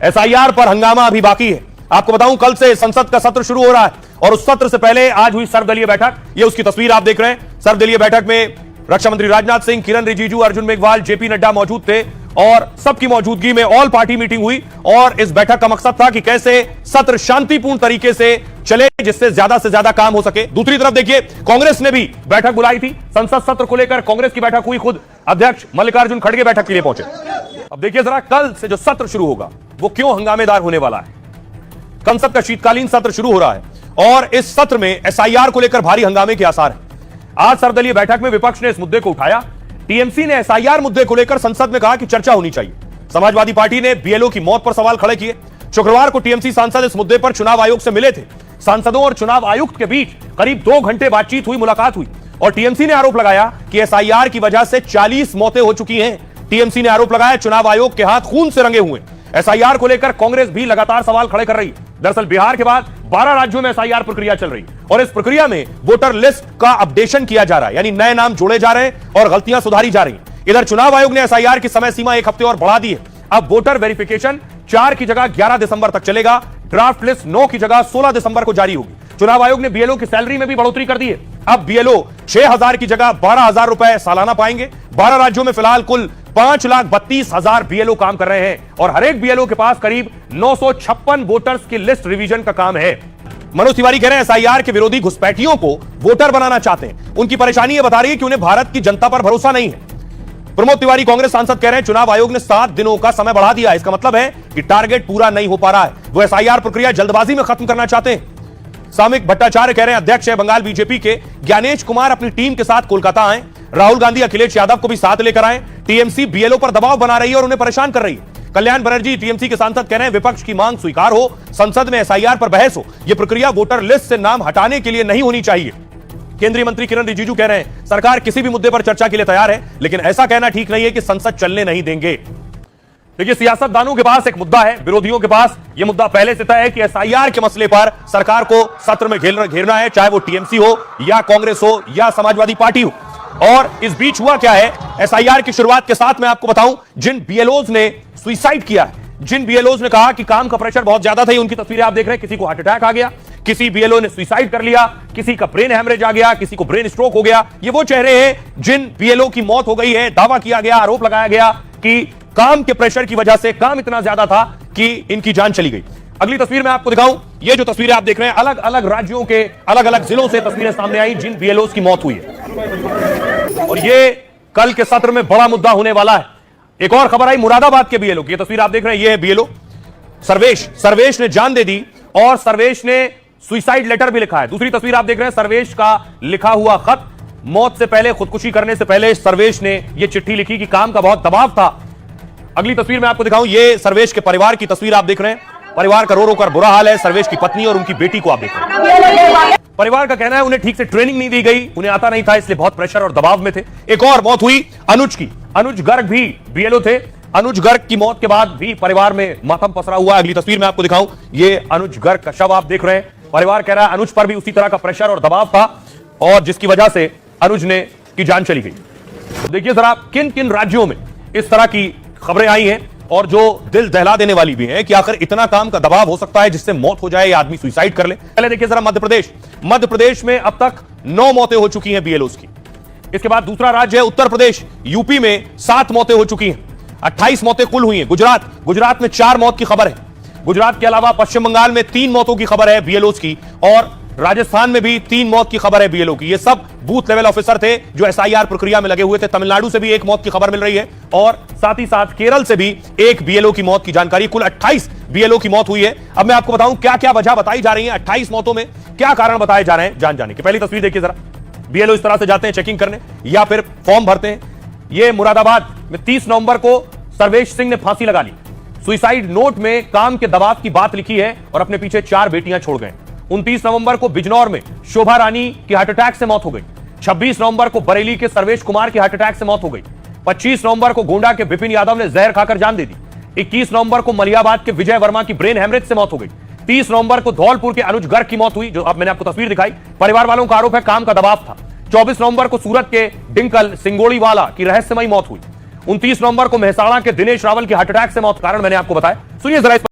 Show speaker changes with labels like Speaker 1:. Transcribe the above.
Speaker 1: SIR पर हंगामा अभी बाकी है। आपको बताऊं, कल से संसद का सत्र शुरू हो रहा है और उस सत्र से पहले आज हुई सर्वदलीय बैठक। ये उसकी तस्वीर आप देख रहे हैं। सर्वदलीय बैठक में रक्षा मंत्री राजनाथ सिंह, किरण रिजिजू, अर्जुन मेघवाल, जेपी नड्डा मौजूद थे और सबकी मौजूदगी में ऑल पार्टी मीटिंग हुई और इस बैठक का मकसद था कि कैसे सत्र शांतिपूर्ण तरीके से चले, जिससे ज्यादा से ज्यादा काम हो सके। दूसरी तरफ देखिए, कांग्रेस ने भी बैठक बुलाई थी। संसद सत्र को लेकर कांग्रेस की बैठक हुई, खुद अध्यक्ष मल्लिकार्जुन खड़गे बैठक के लिए पहुंचे। अब देखिए जरा, कल से जो सत्र शुरू होगा वो क्यों हंगामेदार होने वाला है। संसद का शीतकालीन सत्र शुरू हो रहा है और इस सत्र में एसआईआर को लेकर भारी हंगामे के आसार हैं। आज सर्वदलीय बैठक में विपक्ष ने इस मुद्दे को उठाया। टीएमसी ने एसआईआर मुद्दे को लेकर संसद में कहा कि चर्चा होनी चाहिए। समाजवादी पार्टी ने बीएलओ की मौत पर सवाल खड़े किए। शुक्रवार को टीएमसी सांसद इस मुद्दे पर चुनाव आयोग से मिले थे। सांसदों और चुनाव आयुक्त के बीच करीब 2 घंटे बातचीत हुई, मुलाकात हुई और टीएमसी ने आरोप लगाया कि एसआईआर की वजह से 40 मौतें हो चुकी हैं। टीएमसी ने आरोप लगाया चुनाव आयोग के हाथ खून से रंगे हुए। एसआईआर को लेकर कांग्रेस भी लगातार सवाल खड़े कर रही है। दरअसल बिहार के बाद 12 राज्यों में एसआईआर प्रक्रिया चल रही है और इस प्रक्रिया में वोटर लिस्ट का अपडेशन किया जा रहा है, यानी नए नाम जोड़े जा रहे हैं और गलतियां सुधारी जा रही हैं। इधर चुनाव आयोग ने एसआईआर की समय सीमा 1 हफ्ते और बढ़ा दी है। अब वोटर वेरिफिकेशन 4 की जगह 11 दिसंबर तक चलेगा। ड्राफ्ट लिस्ट 9 की जगह 16 दिसंबर को जारी होगी। चुनाव आयोग ने बीएलओ की सैलरी में भी बढ़ोतरी कर दी है। अब बीएलओ 6,000 की जगह 12,000 रुपए सालाना पाएंगे। 12 राज्यों में फिलहाल कुल 5,32,000 बीएलओ काम कर रहे हैं और हर एक बीएलओ के पास करीब 956 वोटर्स की लिस्ट रिवीजन का काम है। मनोज तिवारी कह रहे हैं एसआईआर के विरोधी घुसपैठियों को वोटर बनाना चाहते हैं। उनकी परेशानी यह बता रही है कि उन्हें भारत की जनता पर भरोसा नहीं है। प्रमोद तिवारी कांग्रेस सांसद कह रहे हैं चुनाव आयोग ने 7 दिनों का समय बढ़ा दिया। इसका मतलब है कि टारगेट पूरा नहीं हो पा रहा है। वो एसआईआर प्रक्रिया जल्दबाजी में खत्म करना चाहते हैं। सामिक भट्टाचार्य कह रहे हैं अध्यक्ष है बंगाल बीजेपी के ज्ञानेश कुमार अपनी टीम के साथ कोलकाता आए। राहुल गांधी अखिलेश यादव को भी साथ लेकर आए। टीएमसी बीएलओ पर दबाव बना रही है और उन्हें परेशान कर रही है। कल्याण बनर्जी टीएमसी के सांसद कह रहे हैं विपक्ष की मांग स्वीकार हो, संसद में एसआईआर पर बहस हो। यह प्रक्रिया वोटर लिस्ट से नाम हटाने के लिए नहीं होनी चाहिए। केंद्रीय मंत्री किरण रिजिजू कह रहे हैं सरकार किसी भी मुद्दे पर चर्चा के लिए तैयार है, लेकिन ऐसा कहना ठीक नहीं है कि संसद चलने नहीं देंगे। देखिए, सियासतदानों के पास एक मुद्दा है, विरोधियों के पास यह मुद्दा पहले से तय है कि एसआईआर के मसले पर सरकार को सत्र में घेरना है, चाहे वो टीएमसी हो या कांग्रेस हो या समाजवादी पार्टी हो। और इस बीच हुआ क्या है, एसआईआर की शुरुआत के साथ मैं आपको बताऊं, जिन बीएलओज ने सुसाइड किया है, जिन बीएलओज ने कहा कि काम का प्रेशर बहुत ज्यादा था, उनकी तस्वीरें आप देख रहे हैं। किसी को हार्ट अटैक आ गया, किसी बीएलओ ने सुसाइड कर लिया, किसी का ब्रेन हेमरेज आ गया, किसी को ब्रेन स्ट्रोक हो गया। ये वो चेहरे हैं जिन बीएलओ की मौत हो गई है। दावा किया गया, आरोप लगाया गया कि काम के प्रेशर की वजह से काम इतना ज्यादा था कि इनकी जान चली गई। अगली तस्वीर मैं आपको दिखाऊं, ये जो तस्वीरें आप देख रहे हैं, अलग अलग राज्यों के अलग अलग जिलों से तस्वीरें सामने आई जिन बीएलओ की मौत हुई है और ये कल के सत्र में बड़ा मुद्दा होने वाला है। एक और खबर आई मुरादाबाद के बीएलओ की। ये तस्वीर आप देख रहे हैं, ये है बीएलओ सर्वेश ने जान दे दी और सर्वेश ने सुसाइड लेटर भी लिखा है। दूसरी तस्वीर आप देख रहे हैं, सर्वेश का लिखा हुआ खत। मौत से पहले, खुदकुशी करने से पहले सर्वेश ने यह चिट्ठी लिखी कि काम का बहुत दबाव था। अगली तस्वीर मैं आपको दिखाऊं, ये सर्वेश के परिवार की तस्वीर आप देख रहे हैं। परिवार का रो रो कर बुरा हाल है। सर्वेश की पत्नी और उनकी बेटी को आप देख रहे हैं। परिवार का कहना है उन्हें ठीक से ट्रेनिंग नहीं दी गई, उन्हें आता नहीं था, इसलिए बहुत प्रेशर और दबाव में थे। एक और मौत हुई अनुज की। अनुज गर्ग भी बीएलओ थे। अनुज गर्ग की मौत के बाद भी परिवार में मातम पसरा हुआ। अगली तस्वीर मैं आपको दिखाऊं, ये अनुज गर्ग का शव आप देख रहे हैं। परिवार कह रहा है अनुज पर भी उसी तरह का प्रेशर और दबाव था और जिसकी वजह से अनुज की जान चली गई। देखिए जरा किन किन राज्यों में इस तरह की खबरें आई हैं और जो दिल दहला देने वाली भी है कि आखिर इतना काम का दबाव हो सकता है जिससे मौत हो जाए या आदमी सुसाइड कर ले। पहले देखिए जरा मध्य प्रदेश में अब तक 9 मौतें हो चुकी हैं बीएलओ की। इसके बाद दूसरा राज्य है उत्तर प्रदेश। यूपी में 7 मौतें हो चुकी हैं, 28 मौतें कुल हुई हैं। गुजरात में 4 मौत की खबर है। गुजरात के अलावा पश्चिम बंगाल में 3 मौतों की खबर है बीएलओ की और राजस्थान में भी 3 मौत की खबर है बीएलओ की। ये सब बूथ लेवल ऑफिसर थे जो एसआईआर प्रक्रिया में लगे हुए थे। तमिलनाडु से भी 1 मौत की खबर मिल रही है और साथ ही साथ केरल से भी 1 बीएलओ की मौत की जानकारी। कुल 28 बीएलओ की मौत हुई है। अब मैं आपको बताऊं क्या क्या वजह बताई जा रही है, 28 मौतों में क्या कारण बताए जा रहे हैं, जाने की। पहली तस्वीर देखिए जरा, बीएलओ इस तरह से जाते हैं चेकिंग करने या फिर फॉर्म भरते हैं। ये मुरादाबाद में 30 नवंबर को सर्वेश सिंह ने फांसी लगा ली। सुसाइड नोट में काम के दबाव की बात लिखी है और अपने पीछे 4 बेटियां छोड़ गए। 29 नवंबर को बिजनौर में शोभा रानी की हार्ट अटैक से मौत हो गई। 26 नवंबर को बरेली के सर्वेश कुमार की हार्ट अटैक से मौत हो गई। 25 नवंबर को गोंडा के विपिन यादव ने जहर खाकर जान दे दी। 21 नवंबर को मलियाबाद के विजय वर्मा की ब्रेन हेमरेज से मौत हो गई। 30 नवंबर को धौलपुर के अनुज गर्ग की मौत हुई, जो अब मैंने आपको तस्वीर दिखाई। परिवार वालों का आरोप है काम का दबाव था। 24 नवंबर को सूरत के डिंकल सिंगोड़ीवाला की रहस्यमयी मौत हुई। 29 नवंबर को मेहसाणा के दिनेश रावल की हार्ट अटैक से मौत, कारण मैंने आपको बताया। सुनिए जरा।